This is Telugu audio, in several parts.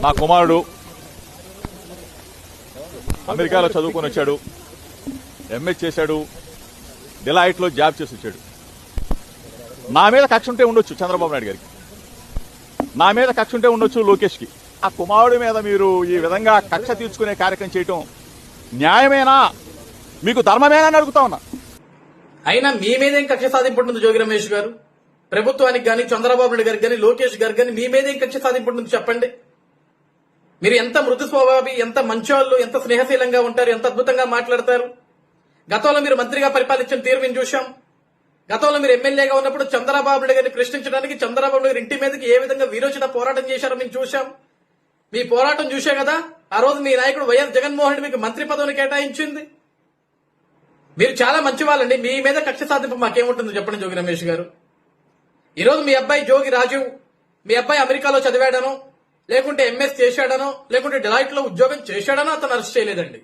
నా కుమారుడు అమెరికాలో చదువుకొని వచ్చాడు, ఎంఎస్ చేశాడు, డిలైట్ లో జాబ్ చేసి వచ్చాడు. నా మీద కక్ష ఉంటే ఉండొచ్చు చంద్రబాబు నాయుడు గారికి, నా మీద కక్ష ఉంటే ఉండొచ్చు లోకేష్ కి. ఆ కుమారుడి మీద మీరు ఈ విధంగా కక్ష తీర్చుకునే కార్యక్రమం చేయటం న్యాయమేనా, మీకు ధర్మమేనా అని అడుగుతా ఉన్నా. అయినా మీ మీదేం కక్ష సాధింపు ఉంటుంది జోగి రమేష్ గారు? ప్రభుత్వానికి గాని, చంద్రబాబు నాయుడు గారికి గాని, లోకేష్ గారికి గాని మీ మీదేం కక్ష సాధింపు ఉంటుంది చెప్పండి. మీరు ఎంత మృదు స్వభావి, ఎంత మంచోళ్ళు, ఎంత స్నేహశీలంగా ఉంటారు, ఎంత అద్భుతంగా మాట్లాడతారు. గతంలో మీరు మంత్రిగా పరిపాలించిన తీరు మేము చూశాం. గతంలో మీరు ఎమ్మెల్యేగా ఉన్నప్పుడు చంద్రబాబు నాయుడు గారిని ప్రశ్నించడానికి చంద్రబాబు నాయుడు ఇంటి మీదకి ఏ విధంగా విరోచన పోరాటం చేశారో మేము చూశాం. మీ పోరాటం చూసే కదా ఆ రోజు మీ నాయకుడు వైఎస్ జగన్మోహన్ రెడ్డి మీకు మంత్రి పదవిని కేటాయించింది. మీరు చాలా మంచి వాళ్ళండి. మీ మీద కక్ష సాధింపు మాకేముంటుంది చెప్పండి జోగి రమేష్ గారు. ఈరోజు మీ అబ్బాయి జోగి రాజీవ్, మీ అబ్బాయి అమెరికాలో చదివాడనో, లేకుంటే ఎంఎస్ చేశాడనో, లేకుంటే డిలైట్ లో ఉద్యోగం చేశాడనో అతను అరెస్ట్ చేయలేదండి.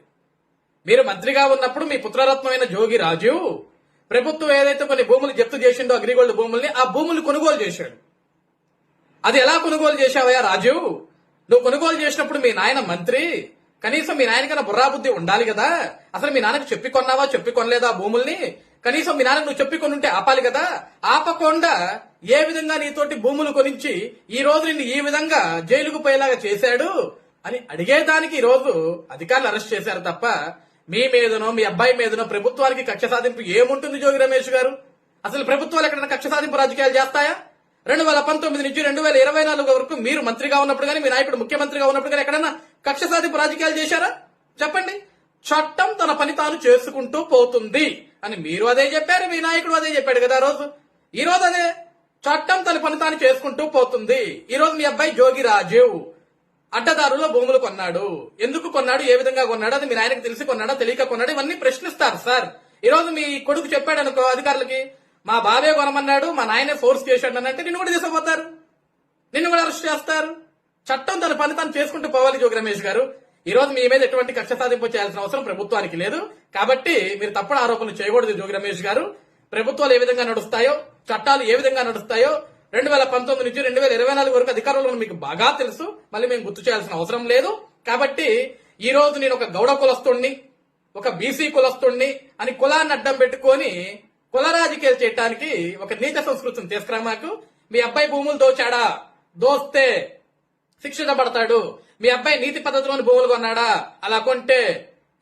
మీరు మంత్రిగా ఉన్నప్పుడు మీ పుత్రరత్నమైన జోగి రాజీవ్ ప్రభుత్వం ఏదైతే కొన్ని భూములు జప్తు చేసిందో అగ్రిగోల్డ్ భూముల్ని, ఆ భూములు కొనుగోలు చేశాడు. అది ఎలా కొనుగోలు చేశావయ్యా రాజీవ్? నువ్వు కొనుగోలు చేసినప్పుడు మీ నాయన మంత్రి, కనీసం మీ నాయనకన్నా బుర్రాబుద్ధి ఉండాలి కదా. అసలు మీ నాన్నకు చెప్పి కొన్నావా, చెప్పి కొనలేదా ఆ భూముల్ని? కనీసం మీ నాన్నకు నువ్వు చెప్పి కొనుంటే ఆపాలి కదా. ఆపకుండా ఏ విధంగా నీతోటి భూములు కొనించి ఈ రోజు నిన్ను ఈ విధంగా జైలుకు పోయేలాగా చేశాడు అని అడిగేదానికి ఈ రోజు అధికారులు అరెస్ట్ చేశారు తప్ప మీ మీదనో మీ అబ్బాయి మీదనో ప్రభుత్వానికి కక్ష సాధింపు ఏముంటుంది జోగి రమేష్ గారు? అసలు ప్రభుత్వాలు ఎక్కడైనా కక్ష సాధింపు రాజకీయాలు చేస్తాయా? 2019 నుంచి 2024 వరకు మీరు మంత్రిగా ఉన్నప్పుడు కానీ, మీ నాయకుడు ముఖ్యమంత్రిగా ఉన్నప్పుడు కానీ ఎక్కడైనా కక్ష సాధింపు రాజకీయాలు చేశారా చెప్పండి. చట్టం తన పని తాను చేసుకుంటూ పోతుంది అని మీరు అదే చెప్పారు, మీ నాయకుడు అదే చెప్పాడు కదా ఆ రోజు. ఈ రోజు అదే చట్టం తన పని తాను చేసుకుంటూ పోతుంది. ఈ రోజు మీ అబ్బాయి జోగి రాజీవ్ అడ్డదారులో భూములు కొన్నాడు. ఎందుకు కొన్నాడు, ఏ విధంగా కొన్నాడు, అది మీ నాయనకు తెలిసి కొన్నాడా, తెలియక కొన్నాడు, ఇవన్నీ ప్రశ్నిస్తారు సార్. ఈ రోజు మీ కొడుకు చెప్పాడు అనుకో అధికారులకి, మా బాబే కొనమన్నాడు, మా నాయనే ఫోర్స్ చేశాడు అని అంటే నిన్ను కూడా తీసుకుపోతారు, నిన్ను కూడా అరెస్ట్ చేస్తారు. చట్టం తన పని తాను చేసుకుంటూ పోవాలి జోగి రమేష్ గారు. ఈ రోజు మీ మీద ఎటువంటి కక్ష సాధింపు చేయాల్సిన అవసరం ప్రభుత్వానికి లేదు. కాబట్టి మీరు తప్పుడు ఆరోపణలు చేయకూడదు జోగి రమేష్ గారు. ప్రభుత్వాలు ఏ విధంగా నడుస్తాయో, చట్టాలు ఏ విధంగా నడుస్తాయో 2019 నుంచి 2024 వరకు అధికారంలో మీకు బాగా తెలుసు. మళ్ళీ మేము గుర్తు చేయాల్సిన అవసరం లేదు. కాబట్టి ఈ రోజు నేను ఒక గౌడ కులస్తుణ్ణి, ఒక బీసీ కులస్తుణ్ణి అని కులాన్ని అడ్డం పెట్టుకొని కుల రాజకీయాలు చేయడానికి ఒక నీచ సంస్కృతిని తీసుకురా. మాకు మీ అబ్బాయి భూములు దోచాడా, దోస్తే శిక్షించబడతాడు. మీ అబ్బాయి నీతి పద్ధతిలోని భూములు కొన్నాడా, అలా కొంటే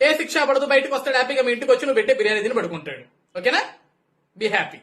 ఏ శిక్ష పడదు, బయటకు వస్తాడు హ్యాపీగా. మీ ఇంటికి వచ్చి నువ్వు పెట్టే బిర్యానీ తిని పడుకుంటాడు. ఓకేనా? Be happy.